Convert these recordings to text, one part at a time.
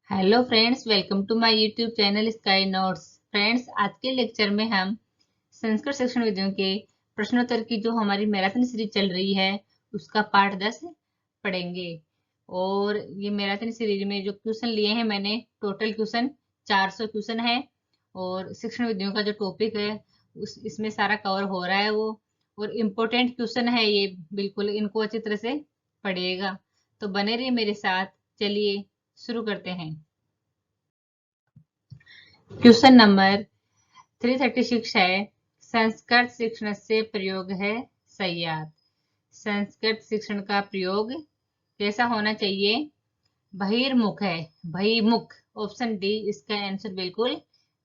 Hello friends, welcome to my YouTube channel sky notes. Friends, आज के lecture में हम संस्कृत शिक्षण विधियों के प्रश्नोत्तर की जो हमारी मैराथन सीरीज चल रही है उसका पार्ट 10 पढ़ेंगे। और ये मैराथन सीरीज में जो क्वेश्चन लिए हैं मैंने, टोटल क्वेश्चन 400 क्वेश्चन है। और शिक्षण विधियों का जो टॉपिक है इसमें सारा कवर हो रहा है वो। और इम्पोर्टेंट क्वेश्चन है ये, बिल्कुल इनको अच्छी तरह से पढ़िएगा। तो बने रहिए मेरे साथ। चलिए शुरू करते हैं। क्वेश्चन नंबर 336 है, संस्कृत शिक्षण से प्रयोग है संयात। संस्कृत शिक्षण का प्रयोग कैसा होना चाहिए? बहिर्मुख है, बहिर्मुख। ऑप्शन डी इसका आंसर बिल्कुल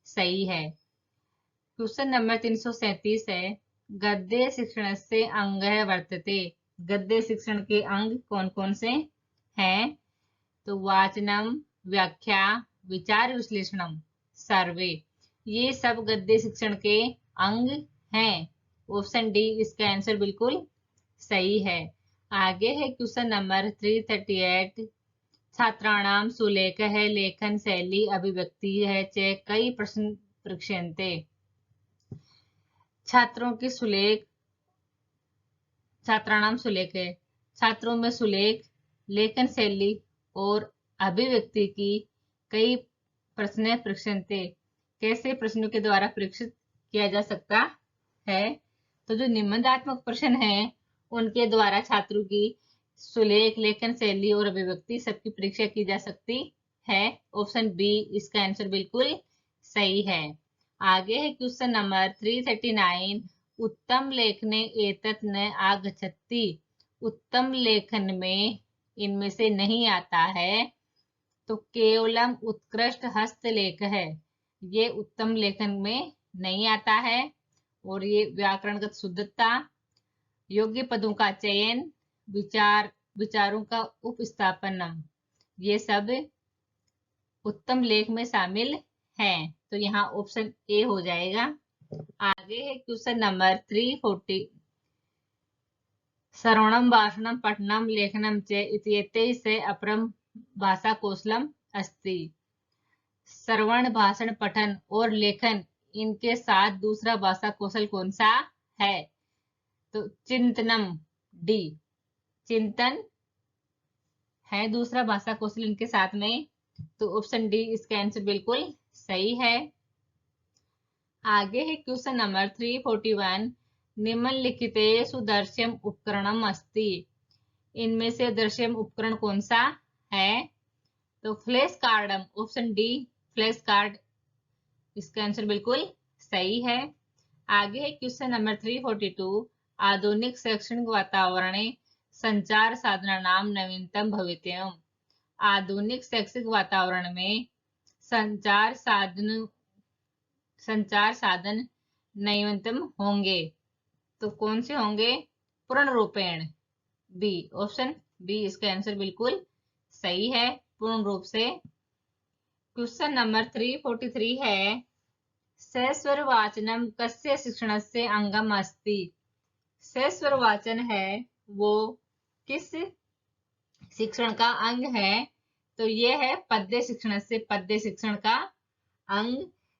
सही है। क्वेश्चन नंबर 337 है, गद्य शिक्षण से अंग वर्तते। गद्य शिक्षण के अंग कौन कौन से हैं? तो वाचनम, व्याख्या, विचार विश्लेषणम, सर्वे, ये सब गद्य शिक्षण के अंग हैं। ऑप्शन डी इसका आंसर बिल्कुल सही है। आगे है क्वेश्चन नंबर 338, छात्राणाम सुलेख है लेखन शैली अभिव्यक्ति है चे कई प्रश्न परीक्षन्ते। छात्रों की सुलेख, छात्राणाम सुलेख है, छात्रों में सुलेख, लेखन शैली और अभिव्यक्ति की कई प्रश्न परीक्षन्ते। कैसे प्रश्नों के द्वारा परीक्षित किया जा सकता है? तो जो निबंधात्मक प्रश्न है उनके द्वारा छात्रों की सुलेख, लेखन शैली और अभिव्यक्ति सबकी परीक्षा की जा सकती है। ऑप्शन बी इसका आंसर बिल्कुल सही है। आगे है क्वेश्चन नंबर 339, उत्तम लेखने एतत् न आगच्छति। उत्तम लेखन में इनमें से नहीं आता है। तो केवलम उत्कृष्ट हस्तलेख है, ये उत्तम लेखन में नहीं आता है। और ये व्याकरणगत शुद्धता, योग्य पदों का चयन, विचारों का उपस्थापन, ये सब उत्तम लेख में शामिल हैं। तो यहाँ ऑप्शन ए हो जाएगा। आगे है क्वेश्चन नंबर 340, श्रवणम भाषणम पठनम लेखनम च इत्येतैः से अपरम भाषा कौशलम अस्ति। श्रवण, भाषण, पठन और लेखन, इनके साथ दूसरा भाषा कौशल कौन सा है? तो चिंतनम, डी, चिंतन है दूसरा भाषा कौशल इनके साथ में। तो ऑप्शन डी इसका आंसर बिल्कुल सही है। आगे है क्वेश्चन नंबर 341, निम्नलिखितेषु दृश्यम उपकरणम अस्ति। इनमें से दृश्यम उपकरण कौन सा है? तो फ्लैश कार्डम, ऑप्शन डी फ्लैश कार्ड, इसका आंसर बिल्कुल सही है। आगे है क्वेश्चन नंबर 342, आधुनिक शैक्षणिक वातावरणे संचार साधनानाम नवीनतम भवितव्यम। आधुनिक शैक्षिक वातावरण में संचार साधन नवीनतम होंगे। तो कौन से होंगे? पूर्ण रूपेण, बी, ऑप्शन बी इसका आंसर बिल्कुल सही है, पूर्ण रूप से। क्वेश्चन नंबर 343 है, सस्वर वाचनम कस्य शिक्षणस्य अंगम अस्ति। सस्वर वाचन है वो किस शिक्षण का अंग है? तो ये है पद्य शिक्षण से, पद्य शिक्षण का अंग।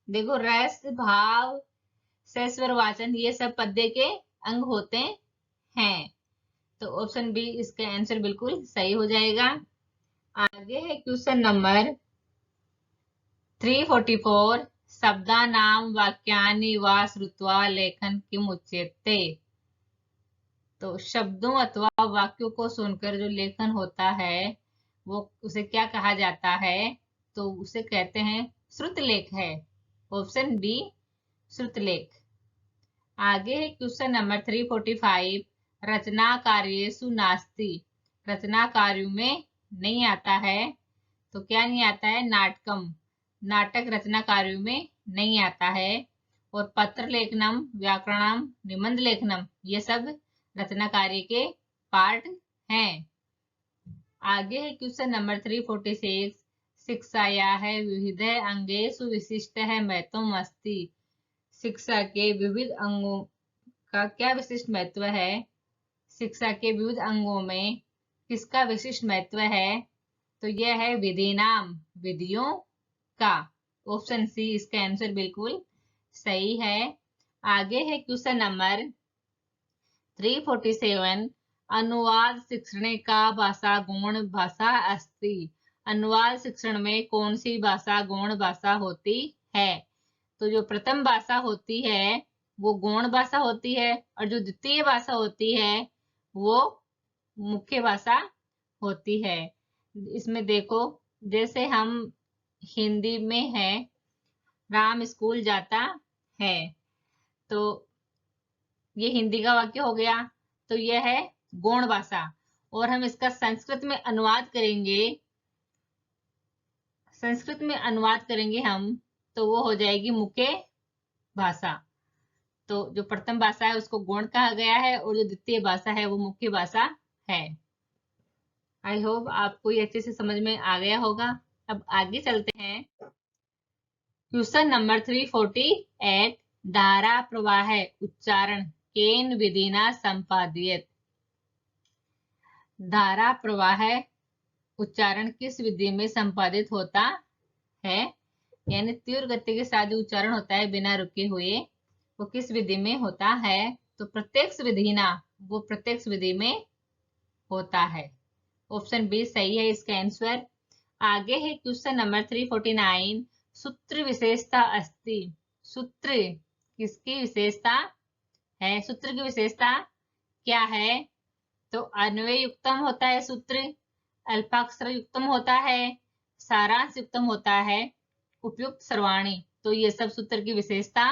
देखो, रस, भाव, सस्वर वाचन, ये सब पद्य के अंग होते हैं। तो ऑप्शन बी इसका आंसर बिल्कुल सही हो जाएगा। आगे है क्वेश्चन नंबर 344, शब्दानाम वाक्यानि वा श्रुत्वा लेखन किम उच्यते। तो शब्दों अथवा वाक्यों को सुनकर जो लेखन होता है वो उसे क्या कहा जाता है? तो उसे कहते हैं श्रुतलेख है। ऑप्शन बी श्रुतलेख। आगे है क्वेश्चन नंबर 345, रचना कार्येषु नास्ति। रचना कार्यों में नहीं आता है। तो क्या नहीं आता है? नाटकम, नाटक रचना कार्यों में नहीं आता है। और पत्र लेखनम, व्याकरणम, निबंध लेखनम, ये सब रचना कार्य के पार्ट हैं। आगे है क्वेश्चन नंबर 346, शिक्षाया है विविध अंगेषु विशिष्ट है महत्वम अस्ति। शिक्षा के विविध अंगों का क्या विशिष्ट महत्व है? शिक्षा के विविध अंगों में किसका विशिष्ट महत्व है? तो यह है विधि नाम, विधियों का। ऑप्शन सी इसका आंसर बिल्कुल सही है। आगे है क्वेश्चन नंबर 347। अनुवाद शिक्षण का भाषा गौण भाषा अस्ति। अनुवाद शिक्षण में कौन सी भाषा गौण भाषा होती है? तो जो प्रथम भाषा होती है वो गौण भाषा होती है, और जो द्वितीय भाषा होती है वो मुख्य भाषा होती है। इसमें देखो, जैसे हम हिंदी में है राम स्कूल जाता है, तो ये हिंदी का वाक्य हो गया, तो यह है गौण भाषा। और हम इसका संस्कृत में अनुवाद करेंगे, संस्कृत में अनुवाद करेंगे हम, तो वो हो जाएगी मुख्य भाषा। तो जो प्रथम भाषा है उसको गौण कहा गया है, और जो द्वितीय भाषा है वो मुख्य भाषा है। आई होप आपको ये अच्छे से समझ में आ गया होगा। अब आगे चलते हैं। Question number 348। धारा प्रवाह उच्चारण केन विधिना संपादित। धारा प्रवाह उच्चारण किस विधि में संपादित होता है? यानी तीव्र गति के साथ जो उच्चारण होता है बिना रुके हुए, वो किस विधि में होता है? तो प्रत्यक्ष विधि ना, वो प्रत्यक्ष विधि में होता है। ऑप्शन बी सही है इसका आंसर। आगे है क्वेश्चन नंबर 349। सूत्र विशेषता अस्ति। सूत्र किसकी विशेषता है? सूत्र की विशेषता क्या है? तो अन्वय युक्तम होता है सूत्र, अल्पाक्षर युक्तम होता है, सारांश युक्तम होता है, उपयुक्त सर्वाणी। तो ये सब सूत्र की विशेषता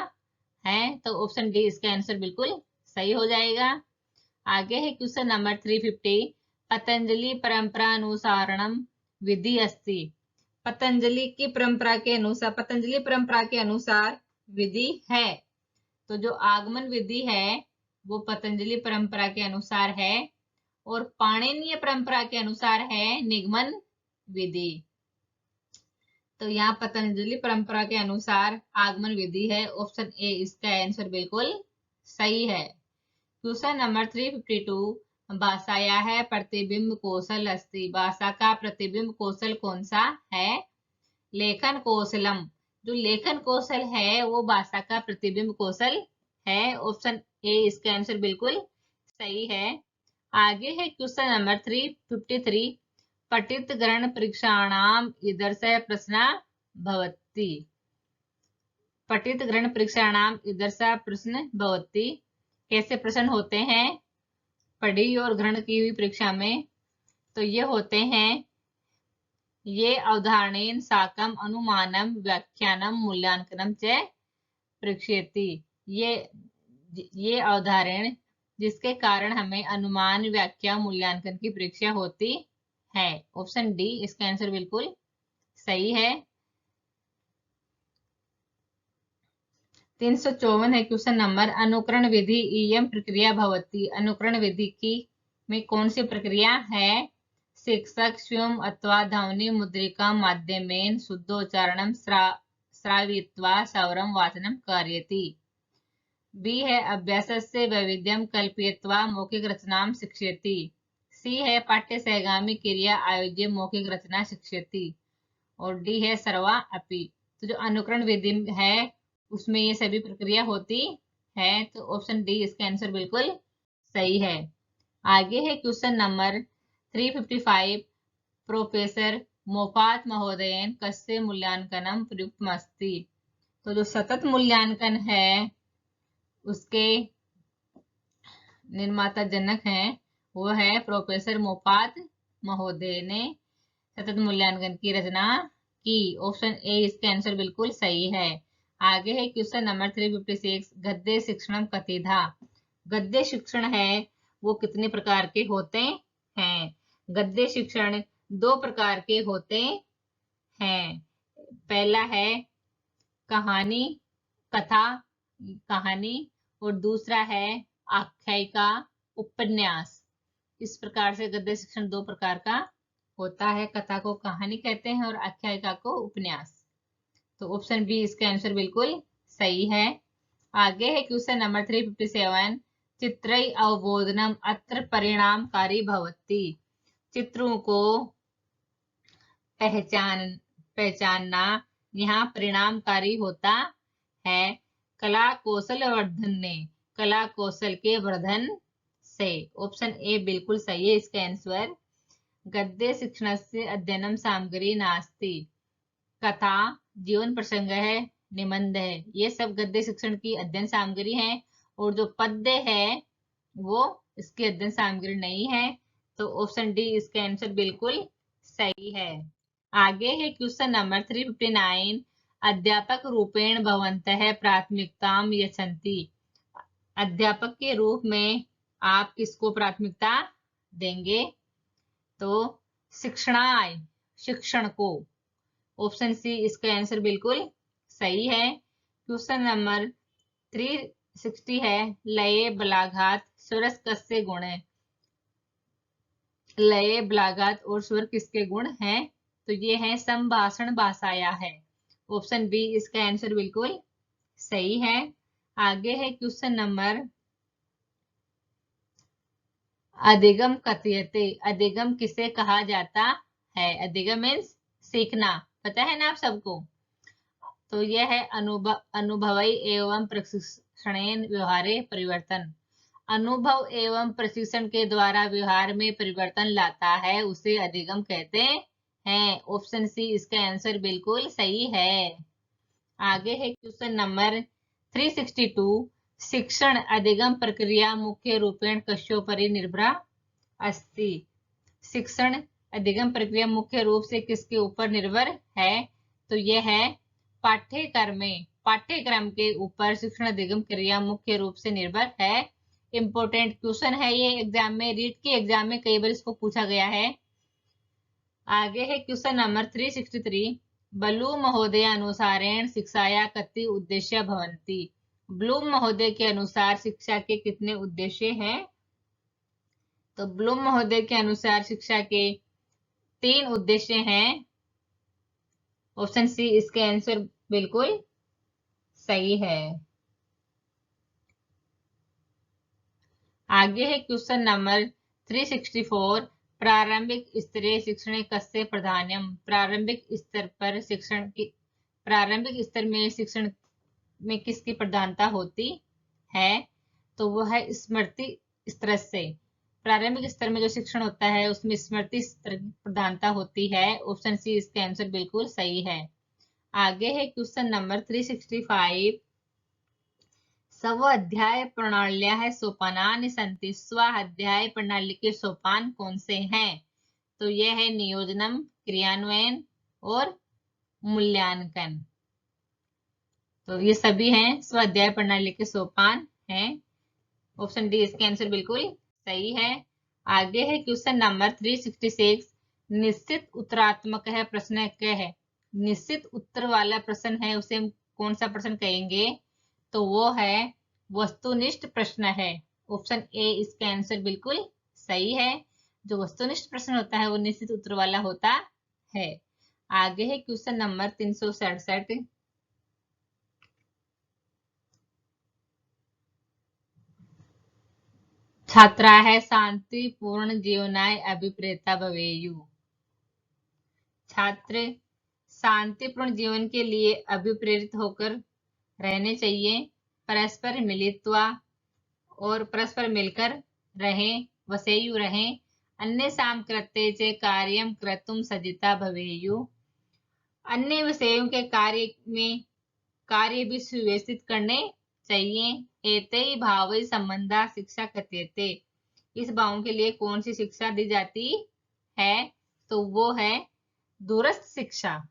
है। तो ऑप्शन डी इसका आंसर बिल्कुल सही हो जाएगा। आगे है क्वेश्चन नंबर 350। पतंजलि परंपरा अनुसारणम विधि अस्ति। पतंजलि की परंपरा के अनुसार, पतंजलि परंपरा के अनुसार विधि है। तो जो आगमन विधि है वो पतंजलि परंपरा के अनुसार है, और पाणिनीय परंपरा के अनुसार है निगमन विधि। तो यहाँ पतंजलि परंपरा के अनुसार आगमन विधि है। ऑप्शन ए इसका आंसर बिल्कुल सही है। Question number 352। भाषाया है प्रतिबिंब कौशल अस्ति। भाषा का प्रतिबिंब कौशल कौन सा है? लेखन कौशलम। जो लेखन कौशल है वो भाषा का प्रतिबिंब कौशल है। ऑप्शन ए इसका आंसर बिल्कुल सही है। आगे है क्वेश्चन नंबर 353। पठित ग्रहण परीक्षाणाम ईदृश प्रश्न भवति। पठित ग्रहण परीक्षाणाम ईदृश प्रश्न भवति। कैसे प्रश्न होते हैं पढ़ी और ग्रहण की हुई परीक्षा में? तो ये होते हैं, ये अवधारणेन साकम अनुमानम व्याख्यानम मूल्यांकनम च परीक्षेति। ये अवधारण जिसके कारण हमें अनुमान व्याख्या मूल्यांकन की परीक्षा होती है। ऑप्शन डी इसका आंसर बिल्कुल सही है। 354 है क्वेश्चन नंबर। अनुकरण विधि इयम प्रक्रिया भवति। अनुकरण विधि की में कौन सी प्रक्रिया है? शिक्षक स्वयं अथवा ध्वनि मुद्रिका माध्यमेन शुद्धोच्चारणं श्रावयित्वा सवरम वाचनम कारयति। बी है अभ्यासस्य वैविध्यम कल्पयित्वा मौखिक रचनाम शिक्षयति। सी है पाठ्य सहगामी क्रिया आयोज्य मौखिक रचना शिक्षयति। और डी है सर्वा अपि। तो जो अनुकरण विधि है उसमें ये सभी प्रक्रिया होती है। तो ऑप्शन डी इसका आंसर बिल्कुल सही है। आगे है क्वेश्चन नंबर 355। प्रोफेसर मोफात महोदयन कस्य मूल्यांकनम प्रयुक्तमस्ति। तो जो सतत मूल्यांकन है उसके निर्माता जनक हैं वो है प्रोफेसर मोफात महोदय ने सतत मूल्यांकन की रचना की। ऑप्शन ए इसका आंसर बिल्कुल सही है। आगे है क्वेश्चन नंबर 356। गद्य शिक्षण कतिधा। गद्य शिक्षण है वो कितने प्रकार के होते हैं? गद्य शिक्षण 2 प्रकार के होते हैं। पहला है कहानी, कथा कहानी, और दूसरा है आख्यायिका उपन्यास। इस प्रकार से गद्य शिक्षण 2 प्रकार का होता है। कथा को कहानी कहते हैं और आख्यायिका को उपन्यास। तो ऑप्शन बी इसका आंसर बिल्कुल सही है। आगे है क्वेश्चन नंबर 357। चित्रई अवबोधनम अत्र परिणामकारी भवति। चित्रों को पहचानना यहाँ परिणामकारी होता है। कला कौशल वर्धन ने, कला कौशल के वर्धन से। ऑप्शन ए बिल्कुल सही है इसका आंसर। गद्य शिक्षणस्य अध्ययनम सामग्री नास्ति। कथा, जीवन प्रसंग है, निबंध है, ये सब गद्य शिक्षण की अध्ययन सामग्री है। और जो पद्य है वो इसकी अध्ययन सामग्री नहीं है। तो ऑप्शन डी इसका आंसर बिल्कुल सही है। आगे है क्वेश्चन नंबर 359। अध्यापक रूपेण भवन्तः प्राथमिकताम यच्छन्ति। अध्यापक के रूप में आप किसको प्राथमिकता देंगे? तो शिक्षणाय, शिक्षण को। ऑप्शन सी इसका आंसर बिल्कुल सही है। क्वेश्चन नंबर 360 है, लय बलाघात स्वरस कस्य गुण है? लय बलाघात और स्वर किसके गुण हैं? तो ये है संभाषण भाषाया है। ऑप्शन बी इसका आंसर बिल्कुल सही है। आगे है क्वेश्चन नंबर, अधिगम कथयते। अधिगम किसे कहा जाता है? अधिगम मीन्स सीखना, पता है ना आप सबको। तो यह है अनुभवई एवं प्रशिक्षण व्यवहारे परिवर्तन। अनुभव एवं प्रशिक्षण के द्वारा व्यवहार में परिवर्तन लाता है, उसे अधिगम कहते हैं। ऑप्शन सी इसका आंसर बिल्कुल सही है। आगे है क्वेश्चन नंबर 362। शिक्षण अधिगम प्रक्रिया मुख्य रूपेण कस्योपरि निर्भरा अस्ति। शिक्षण अधिगम प्रक्रिया मुख्य रूप से किसके ऊपर निर्भर है? तो यह है पाठ्यक्रम के ऊपर शिक्षण अधिगम क्रिया मुख्य रूप से निर्भर है। इंपॉर्टेंट क्वेश्चन है ये, एग्जाम में, रीट के एग्जाम में कई बार इसको पूछा गया है। आगे है क्वेश्चन नंबर 363। ब्लूम महोदय अनुसारेण शिक्षाया कति उद्देश्य भवन्ति। ब्लूम महोदय के अनुसार शिक्षा के कितने उद्देश्य हैं? तो ब्लूम महोदय के अनुसार शिक्षा के 3 उद्देश्य हैं। ऑप्शन सी इसका आंसर बिल्कुल सही है। आगे है क्वेश्चन नंबर 364। प्रारंभिक स्तरीय शिक्षण कस्य प्राधान्यम। प्रारंभिक स्तर पर शिक्षण की, प्रारंभिक स्तर में शिक्षण में किसकी प्रधानता होती है? तो वह है स्मृति स्तर से। प्रारंभिक स्तर में जो शिक्षण होता है उसमें स्मृति स्तर की प्रधानता होती है। ऑप्शन सी इसका आंसर बिल्कुल सही है। आगे है क्वेश्चन नंबर 365। स्वाध्याय प्रणालियां है सोपानानि सन्ति। स्वाध्याय प्रणाली के सोपान कौन से हैं? तो यह है नियोजनम, क्रियान्वयन और मूल्यांकन। तो ये सभी हैं स्वाध्याय प्रणाली के सोपान हैं। ऑप्शन डी इसके आंसर बिल्कुल सही है। आगे है क्वेश्चन नंबर 366। निश्चित उत्तरात्मक है प्रश्न क्या है? निश्चित उत्तर वाला प्रश्न है उसे हम कौन सा प्रश्न कहेंगे? तो वो है वस्तुनिष्ठ प्रश्न है। ऑप्शन ए इसका आंसर बिल्कुल सही है। जो वस्तुनिष्ठ प्रश्न होता है वो निश्चित उत्तर वाला होता है। आगे है क्वेश्चन नंबर 367। छात्रा है शांतिपूर्ण जीवनाय अभिप्रेता भवेयु। छात्र शांतिपूर्ण जीवन के लिए अभिप्रेरित होकर रहने चाहिए। परस्पर मिलित्वा और परस्पर मिलकर रहें, वसेयु रहें। अन्य साम कृत्ये च कार्यम कर्तुम सज्जिता भवेयु। अन्य विषयों के कार्य भी सुव्यवस्थित करने चाहिए। एते भाव संबंधा शिक्षा कथ्यते। इस भावों के लिए कौन सी शिक्षा दी जाती है? तो वो है दूरस्थ शिक्षा।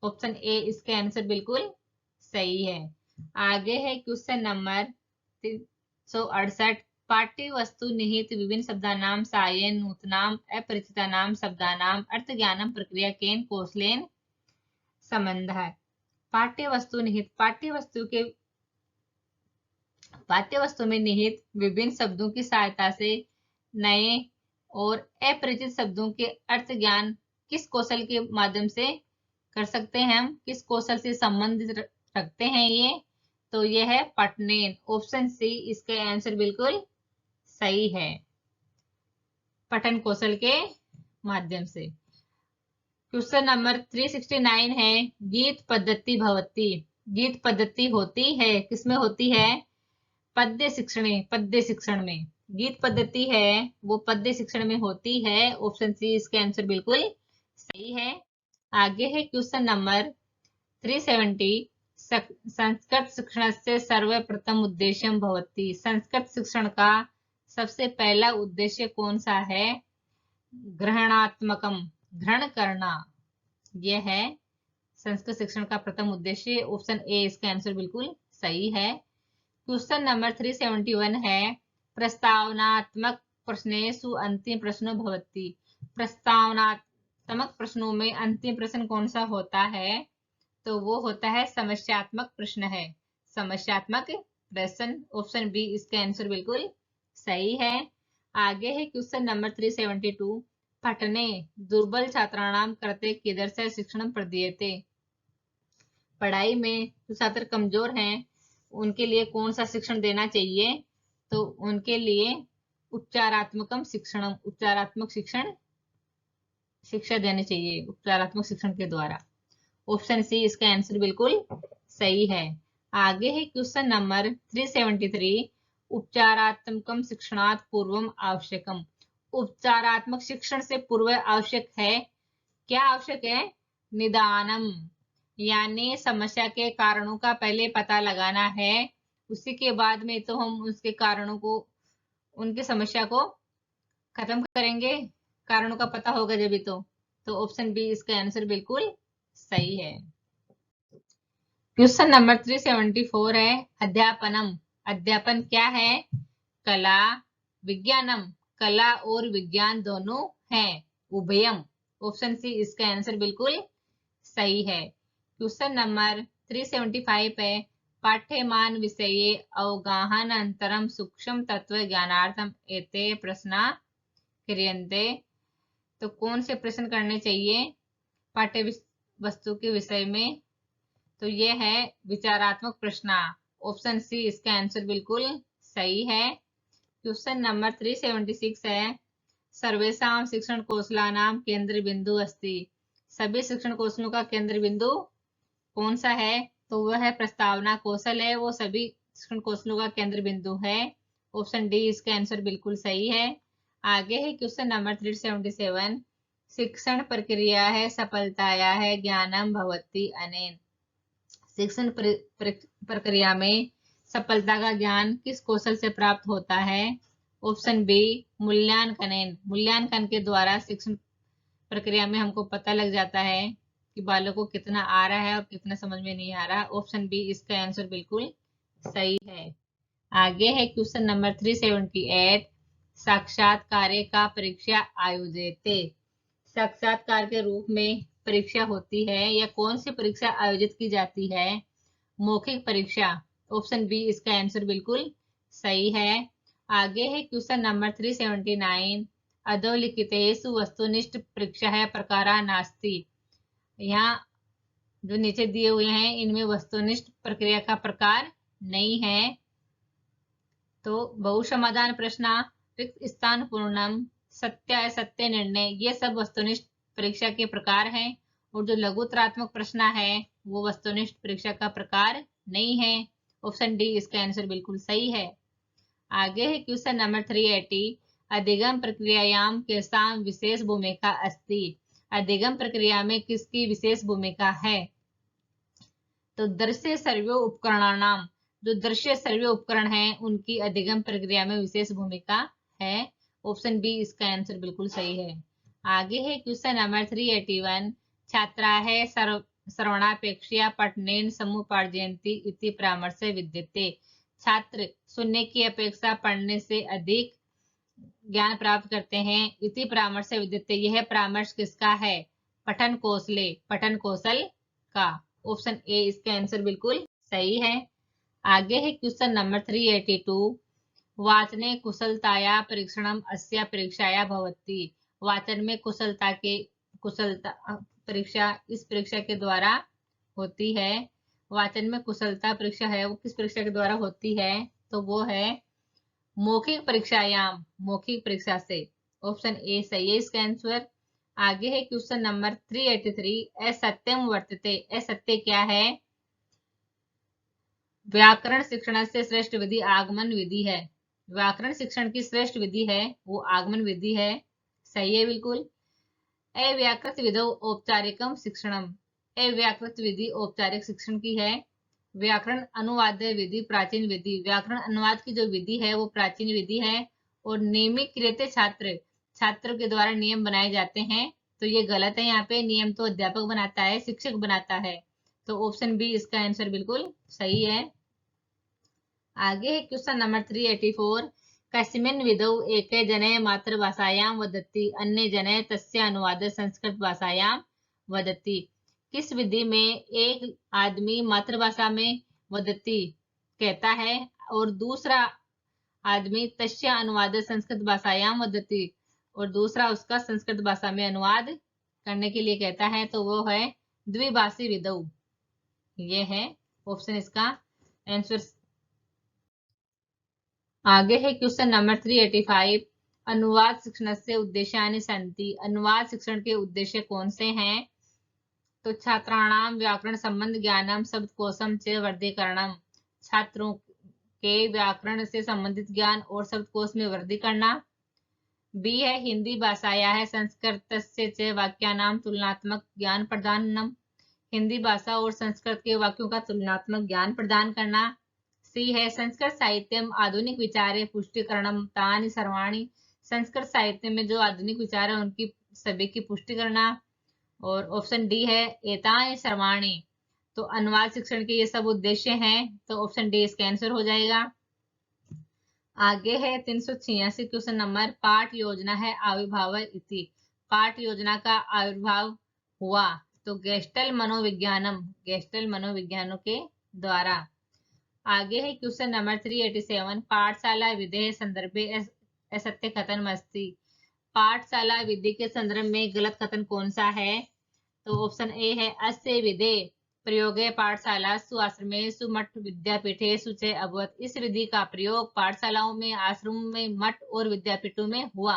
ऑप्शन ए इसके आंसर बिल्कुल सही है। आगे है क्वेश्चन नंबर 368। पाठ्य वस्तु निहित विभिन्न शब्दानाम सायन नूतनाम अपरिचितानाम शब्दानाम अर्थ ज्ञानम प्रक्रिया केन कौशलेन संबंध है। पाठ्य वस्तु निहित, पाठ्य वस्तु में निहित विभिन्न शब्दों की सहायता से नए और अपरिचित शब्दों के अर्थ ज्ञान किस कौशल के माध्यम से कर सकते हैं? हम किस कौशल से संबंधित रखते हैं ये? तो यह है पठनेन। ऑप्शन सी इसका आंसर बिल्कुल सही है, पठन कौशल के माध्यम से। क्वेश्चन नंबर 369 है, गीत पद्धति भवती। गीत पद्धति होती है, किसमें होती है? पद्य शिक्षण में। गीत पद्धति है वो पद्य शिक्षण में होती है। ऑप्शन सी इसका आंसर बिल्कुल सही है। आगे है क्वेश्चन नंबर 370, संस्कृत शिक्षण से सर्वप्रथम उद्देश्य भवती। संस्कृत शिक्षण का सबसे पहला उद्देश्य कौन सा है? ग्रहणात्मकम, ग्रहण करना, यह है संस्कृत शिक्षण का प्रथम उद्देश्य। ऑप्शन ए इसका आंसर बिल्कुल सही है। क्वेश्चन नंबर 371 है, प्रस्तावनात्मक प्रश्नेषु अंतिम प्रश्नो भवति। प्रस्तावनात्मक प्रश्नों में अंतिम प्रश्न कौन सा होता है? तो वो होता है समस्यात्मक प्रश्न है, समस्यात्मक प्रश्न। ऑप्शन बी इसका आंसर बिल्कुल सही है। आगे है क्वेश्चन नंबर 372, पठने दुर्बल छात्राणाम कृते कीदृश शिक्षण प्रदीयते। पढ़ाई में जो छात्र कमजोर हैं उनके लिए कौन सा शिक्षण देना चाहिए? तो उनके लिए उपचारात्मकम शिक्षण, उपचारात्मक शिक्षण शिक्षा देनी चाहिए, उपचारात्मक शिक्षण के द्वारा। ऑप्शन सी इसका आंसर बिल्कुल सही है। आगे है क्वेश्चन नंबर 373, उपचारात्मकम शिक्षणात् पूर्वम आवश्यकम। उपचारात्मक शिक्षण से पूर्व आवश्यक है, क्या आवश्यक है? निदानम, यानी समस्या के कारणों का पहले पता लगाना है, उसी के बाद में तो हम उसके कारणों को, उनकी समस्या को खत्म करेंगे। कारणों का पता होगा जब भी तो ऑप्शन बी इसका आंसर बिल्कुल सही है। क्वेश्चन नंबर 374 है, अध्यापनम। अध्यापन क्या है? कला विज्ञानम, कला और विज्ञान दोनों है, उभयम। ऑप्शन सी इसका आंसर बिल्कुल सही है। क्वेश्चन नंबर 375 है, पाठ्यमान विषये अवगाहनन्तरं सूक्ष्म तत्व ज्ञानार्थम एते प्रश्न क्रियन्ते। तो कौन से प्रश्न करने चाहिए पाठ्य वस्तु के विषय में? तो ये है विचारात्मक प्रश्न। ऑप्शन सी इसका आंसर बिल्कुल सही है। क्वेश्चन नंबर 376 है, सर्वेषां शिक्षण कौशलानां केंद्र बिंदु अस्ति। सभी शिक्षण कौशलों का केंद्र बिंदु कौन सा है? तो वह है प्रस्तावना कौशल है, वो सभी शिक्षण कौशलों का केंद्र बिंदु है। ऑप्शन डी इसका आंसर बिल्कुल सही है। आगे है क्वेश्चन नंबर 377, शिक्षण प्रक्रिया है सफलताया है ज्ञानम भवति अनेन। शिक्षण प्रक्रिया में सफलता का ज्ञान किस कौशल से प्राप्त होता है? ऑप्शन बी मूल्यांकन, मूल्यांकन के द्वारा शिक्षण प्रक्रिया में हमको पता लग जाता है कि बालक को कितना आ रहा है और कितना समझ में नहीं आ रहा। ऑप्शन बी इसका आंसर बिल्कुल सही है। आगे है क्वेश्चन नंबर 378, साक्षात्कार का परीक्षा आयोजित। साक्षात्कार के रूप में परीक्षा होती है या कौन सी परीक्षा आयोजित की जाती है? मौखिक परीक्षा। ऑप्शन बी इसका आंसर बिल्कुल सही है। आगे है क्वेश्चन नंबर 379, अधोलिखितेषु वस्तुनिष्ठ परीक्षा है प्रकारा नास्ति। यहाँ जो नीचे दिए हुए हैं इनमें वस्तुनिष्ठ प्रक्रिया का प्रकार नहीं है। तो बहुसमाधान प्रश्न, रिक्त स्थान पूर्णम, सत्य असत्य निर्णय, ये सब वस्तुनिष्ठ परीक्षा के प्रकार हैं। और जो लघुतरात्मक प्रश्न है वो वस्तुनिष्ठ परीक्षा का प्रकार नहीं है। ऑप्शन डी इसका आंसर बिल्कुल सही है। आगे है क्वेश्चन नंबर 380, अधिगम प्रक्रियायाम केषां विशेष भूमिका अस्ति। अधिगम प्रक्रिया में किसकी विशेष भूमिका है? तो दृश्य सर्वे उपकरणानाम, जो दृश्य सर्वे उपकरण हैं उनकी अधिगम प्रक्रिया में विशेष भूमिका है। ऑप्शन बी इसका आंसर बिल्कुल सही है। आगे है क्वेश्चन नंबर 381, छात्रा है श्रवणापेक्षया पठनेन समुपार्जयन्ति इति परामर्श विद्यते। छात्र सुनने की अपेक्षा पढ़ने से अधिक ज्ञान प्राप्त करते हैं, इति परामर्श विद्यते। यह परामर्श किसका है? पठन कौशले, पठन कौशल का। ऑप्शन ए इसका आंसर बिल्कुल सही है। आगे है क्वेश्चन नंबर 382, वाचने कुशलताया परीक्षणम अस्या परीक्षाया भवति। वाचन में कुशलता परीक्षा इस परीक्षा के द्वारा होती है। वाचन में कुशलता परीक्षा है वो किस परीक्षा के द्वारा होती है? तो वो है मौखिक परीक्षायाम, मौखिक परीक्षा से। ऑप्शन ए सही है इसका आंसर। आगे है क्वेश्चन नंबर 383, असत्यम वर्तते। असत्य क्या है? व्याकरण शिक्षण से श्रेष्ठ विधि आगमन विधि है। व्याकरण शिक्षण की श्रेष्ठ विधि है वो आगमन विधि है। सही है बिल्कुल। अव्याकृत विधौ औपचारिकम शिक्षणम। अव्याकृत विधि औपचारिक शिक्षण की है। व्याकरण अनुवाद विधि प्राचीन विधि। व्याकरण अनुवाद की जो विधि है वो प्राचीन विधि है। और नियमित क्रियते छात्र, छात्रों के द्वारा नियम बनाए जाते हैं। तो ये गलत है, यहाँ पे नियम तो अध्यापक बनाता है, शिक्षक बनाता है। तो ऑप्शन बी इसका आंसर बिल्कुल सही है। आगे है क्वेश्चन नंबर 384, कस्मिन् विधौ एके जने मातृभाषायां वदति अन्य जने तस्य अनुवाद संस्कृत भाषायां वदति। किस विधि में एक आदमी मातृभाषा में वदति कहता है और दूसरा आदमी तस्य अनुवाद संस्कृत भाषायां वदति, और दूसरा उसका संस्कृत भाषा में अनुवाद करने के लिए कहता है, तो वो है द्विभाषी विधौ। ये है ऑप्शन इसका आंसर। आगे है क्वेश्चन नंबर 385, अनुवाद शिक्षण से उद्देश्यानि सन्ति। अनुवाद शिक्षण के उद्देश्य कौन से हैं? तो छात्राणाम व्याकरण संबंध ज्ञानम शब्दकोशम च वर्गीकरणम। छात्रों के व्याकरण से संबंधित ज्ञान और शब्दकोश में वृद्धि करना। बी है हिंदी भाषाया है संस्कृतस्य च वाक्यानाम तुलनात्मक ज्ञान प्रदानम। हिंदी भाषा और संस्कृत के वाक्यों का तुलनात्मक ज्ञान प्रदान करना। सी है संस्कृत साहित्यम आधुनिक विचारे पुष्टिकरणम तानि सर्वाणि। संस्कृत साहित्य में जो आधुनिक विचार है उनकी सभी की पुष्टि करना। और ऑप्शन डी है एतानि सर्वाणि। तो अनुवाद शिक्षण के ये सब उद्देश्य हैं, तो ऑप्शन डी इसका आंसर हो जाएगा। आगे है 386 क्वेश्चन नंबर, पाठ योजना है आविर्भाव इति। पाठ योजना का आविर्भाव हुआ तो गेस्टल मनोविज्ञानम, गेस्टल मनोविज्ञानों के द्वारा। आगे है क्वेश्चन नंबर 387, पाठशाला विधेय संदर्भे असत्य कथन अस्ति। पाठशाला विधि के संदर्भ में गलत कथन कौन सा है? तो ऑप्शन ए है अस्य विधेय प्रयोगे पाठशालासु आश्रमेषु मठ विद्यापीठेषु च अभवत्। इस विधि का प्रयोग पाठशालाओं में, आश्रमों में, मठ और विद्यापीठों में हुआ।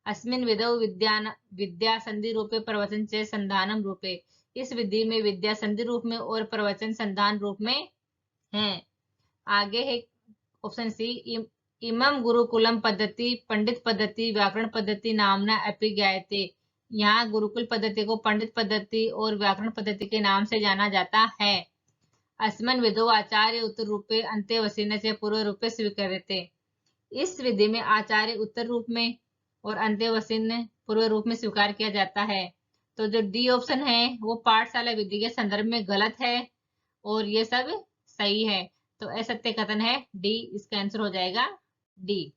अस्मिन् विधौ विद्या संधि रूपे प्रवचन च संधानम रूपे। इस विधि में विद्या संधि रूप में और प्रवचन संधान रूप में हैं। आगे है ऑप्शन सी, इमं गुरुकुलम पद्धति पंडित पद्धति व्याकरण पद्धति नामना अपि ज्ञायते। यहाँ गुरुकुल पद्धति को पंडित पद्धति और व्याकरण पद्धति के नाम से जाना जाता है। अस्मन् विधौ आचार्य उत्तर रूपे अंत्यवसीन से पूर्व रूपे स्वीकृते। इस विधि में आचार्य उत्तर रूप में और अंत्यवसीन पूर्व रूप में स्वीकार किया जाता है। तो जो डी ऑप्शन है वो पाठशाला विधि के संदर्भ में गलत है और ये सब सही है। तो असत्य कथन है डी, इसका आंसर हो जाएगा डी।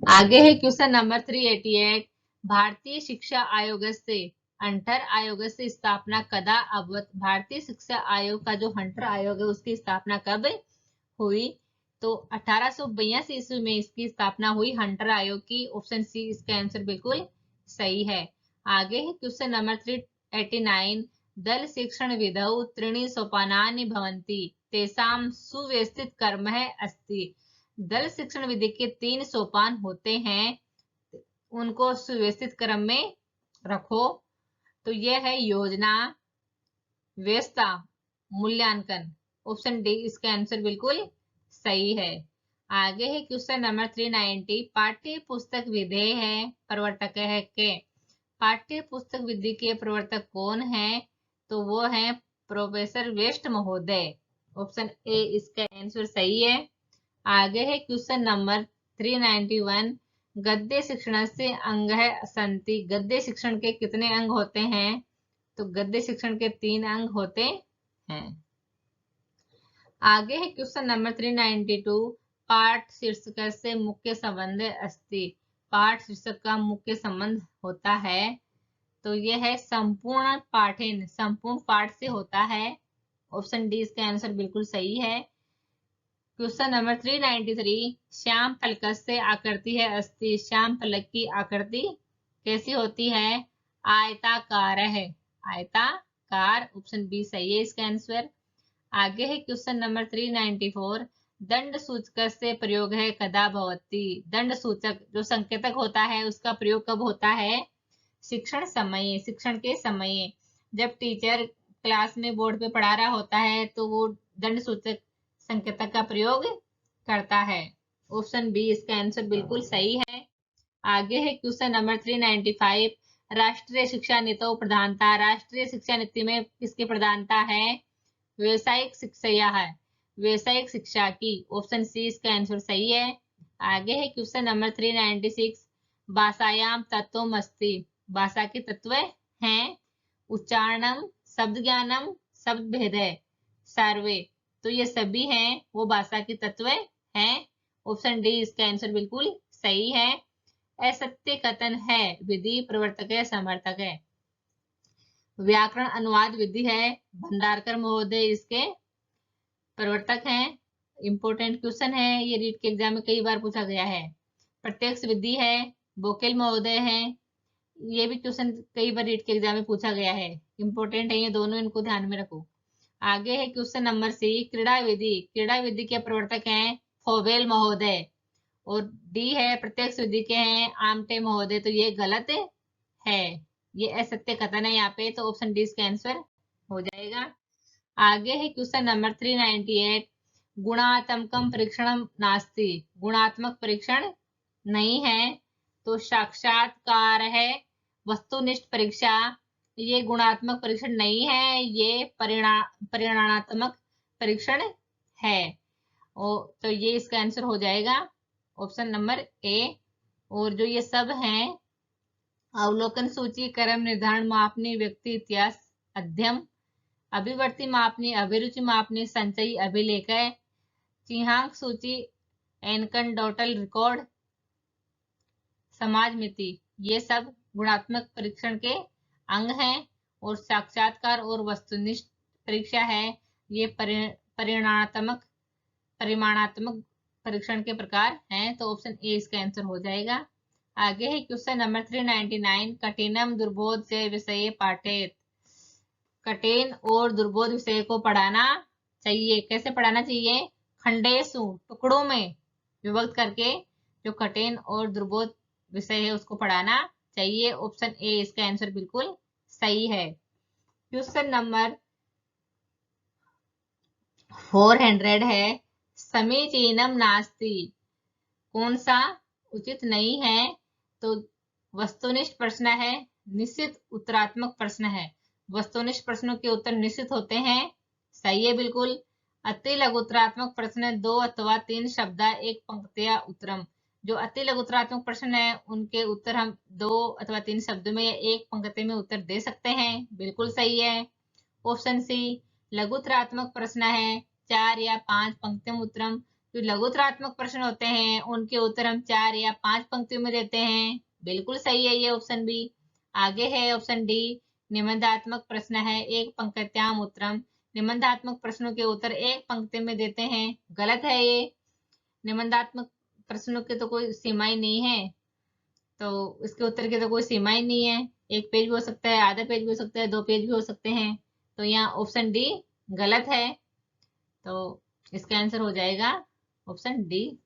आगे है क्वेश्चन नंबर 388, भारतीय शिक्षा आयोग से हंटर आयोग से स्थापना कदा अभवत। भारतीय शिक्षा आयोग का जो हंटर आयोग है उसकी स्थापना कब हुई? तो 1882 ईस्वी में इसकी स्थापना हुई हंटर आयोग की। ऑप्शन सी इसका आंसर बिल्कुल सही है। आगे है क्वेश्चन नंबर 389, दल शिक्षण विधौ त्रीणि सोपानानि भवन्ति तेषां सुव्यवस्थित कर्म है अस्ति। दल शिक्षण विधि के 3 सोपान होते हैं, उनको सुव्यवस्थित क्रम में रखो। तो यह है योजना, व्यवस्था, मूल्यांकन। ऑप्शन डी इसका आंसर बिल्कुल सही है। आगे है क्वेश्चन नंबर 390, पाठ्य पुस्तक विधेय है प्रवर्तक है के। पाठ्य पुस्तक विधि के प्रवर्तक कौन है? तो वो है प्रोफेसर वेस्ट महोदय। ऑप्शन ए इसका आंसर सही है। आगे है क्वेश्चन नंबर 391, गद्य शिक्षण से अंग है संति। गद्य शिक्षण के कितने अंग होते हैं? तो गद्य शिक्षण के 3 अंग होते हैं। आगे है क्वेश्चन नंबर 392, पाठ शीर्षक से मुख्य संबंध अस्ति। पाठ शीर्षक का मुख्य संबंध होता है, तो यह है संपूर्ण पाठेन, संपूर्ण पाठ से होता है। ऑप्शन डी इसका आंसर बिल्कुल सही है। क्वेश्चन नंबर 393, श्याम फलक से आकृति है अस्ति। श्याम फलक की आकृति कैसी होती है? आयताकार है, आयताकार। ऑप्शन बी सही है इसका आंसर। आगे है क्वेश्चन नंबर 394, दंड सूचक से प्रयोग है कदा भवति। दंड सूचक जो संकेतक होता है उसका प्रयोग कब होता है? शिक्षण समय, शिक्षण के समय। जब टीचर क्लास में बोर्ड पे पढ़ा रहा होता है तो वो दंड सूचक संकेतक का प्रयोग करता है। ऑप्शन बी इसका आंसर बिल्कुल सही है। आगे है क्वेश्चन नंबर 395। राष्ट्रीय शिक्षा नीति प्रधानता। राष्ट्रीय शिक्षा नीति में किसकी प्रधानता है? व्यवसायिक शिक्षा है, व्यवसायिक शिक्षा की। ऑप्शन सी इसका आंसर सही है। आगे है क्वेश्चन नंबर 396। भाषायाम तत्वम अस्ति। भाषा के तत्व हैं उच्चारणम, शब्द ज्ञानम, शब्द भेदे, सर्वे। तो ये सभी हैं वो भाषा के तत्व हैं। ऑप्शन डी इसका आंसर बिल्कुल सही है। असत्य कथन है, विधि प्रवर्तक है, समर्थक है। व्याकरण अनुवाद विधि है, भंडारकर महोदय इसके प्रवर्तक हैं। इंपोर्टेंट क्वेश्चन है, ये रीट के एग्जाम में कई बार पूछा गया है। प्रत्यक्ष विधि है, बोकेल महोदय हैं। ये भी क्वेश्चन कई बार रीट के एग्जाम में पूछा गया है, इंपोर्टेंट है ये दोनों, इनको ध्यान में रखो। आगे है क्वेश्चन नंबर सी, क्रीड़ा विधि। क्रीड़ा विधि के प्रवर्तक हैं फोबेल महोदय। और डी है प्रत्यक्ष विधि के हैं आमटे महोदय। तो ये गलत है, ये असत्य कथन है यहाँ पे। तो ऑप्शन डी इसका आंसर हो जाएगा। आगे है क्वेश्चन नंबर 398। गुणात्मकम परीक्षण नास्ति। गुणात्मक परीक्षण नहीं है तो साक्षात्कार है, वस्तुनिष्ठ परीक्षा। ये गुणात्मक परीक्षण नहीं है, ये परिणामात्मक परीक्षण है। तो ये इसका आंसर हो जाएगा ऑप्शन नंबर ए। और जो ये सब हैं अवलोकन सूची, क्रम निर्धारण मापनी, व्यक्ति इतिहास अध्ययन, अभिवर्ती मापनी, अभिरुचि मापनी, संचयी अभिलेख, चिन्हांक सूची, एनकंडोटल रिकॉर्ड, समाज मिति, ये सब गुणात्मक परीक्षण के अंग हैं। और साक्षात्कार और वस्तुनिष्ठ परीक्षा है, ये परिमाणात्मक परीक्षण के प्रकार हैं। तो ऑप्शन ए इसका आंसर हो जाएगा। आगे है क्वेश्चन नंबर 399। कठिनम दुर्बोध से विषय पाठेत। कठिन और दुर्बोध विषय को पढ़ाना चाहिए। कैसे पढ़ाना चाहिए? खंडेसु, टुकड़ों में विभक्त करके जो कठिन और दुर्बोध विषय है उसको पढ़ाना चाहिए। ऑप्शन ए इसका आंसर बिल्कुल सही है। क्वेश्चन नंबर 400 है, समीचीनम नास्ति। कौन सा उचित नहीं है? तो वस्तुनिष्ठ प्रश्न है, निश्चित उत्तरात्मक प्रश्न है। वस्तुनिष्ठ प्रश्नों के उत्तर निश्चित होते हैं, सही है बिल्कुल। अति लघुत्तरात्मक प्रश्न 2 अथवा 3 शब्द एक पंक्तिया उत्तरम। जो अति लघुत्तरात्मक प्रश्न है उनके उत्तर हम 2 अथवा 3 शब्दों में या एक पंक्ति में उत्तर दे सकते हैं, बिल्कुल सही है। ऑप्शन सी लघुत्तरात्मक प्रश्न है 4 या 5 पंक्तियों उत्तरम। जो लघुत्तरात्मक प्रश्न होते हैं उनके उत्तर हम 4 या 5 पंक्तियों में देते हैं, बिल्कुल सही है ये ऑप्शन बी। आगे है ऑप्शन डी, निबंधात्मक प्रश्न है एक पंक्त्याम उत्तरम। निबंधात्मक प्रश्नों के उत्तर एक पंक्ति में देते हैं, गलत है ये। निबंधात्मक प्रश्नों की तो कोई सीमा ही नहीं है, तो इसके उत्तर की तो कोई सीमा ही नहीं है। एक पेज भी हो सकता है, आधा पेज भी हो सकता है, 2 पेज भी हो सकते हैं। तो यहाँ ऑप्शन डी गलत है, तो इसका आंसर हो जाएगा ऑप्शन डी।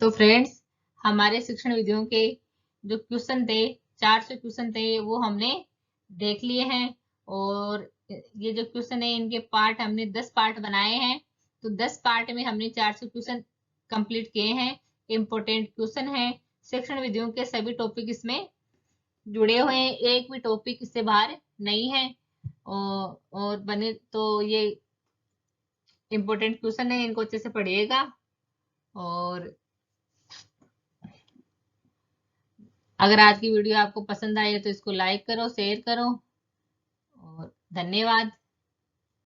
तो फ्रेंड्स, हमारे शिक्षण विधियों के जो क्वेश्चन थे 400 क्वेश्चन थे वो हमने देख लिए हैं। और ये जो क्वेश्चन है इनके पार्ट हमने 10 पार्ट बनाए हैं। तो 10 पार्ट में हमने 400 क्वेश्चन कंप्लीट किए हैं। इंपोर्टेंट क्वेश्चन है, शिक्षण विधियों के सभी टॉपिक इसमें जुड़े हुए हैं, एक भी टॉपिक इससे बाहर नहीं है। और बने तो ये इंपोर्टेंट क्वेश्चन है, इनको अच्छे से पढ़िएगा। और अगर आज की वीडियो आपको पसंद आई है तो इसको लाइक करो, शेयर करो और धन्यवाद।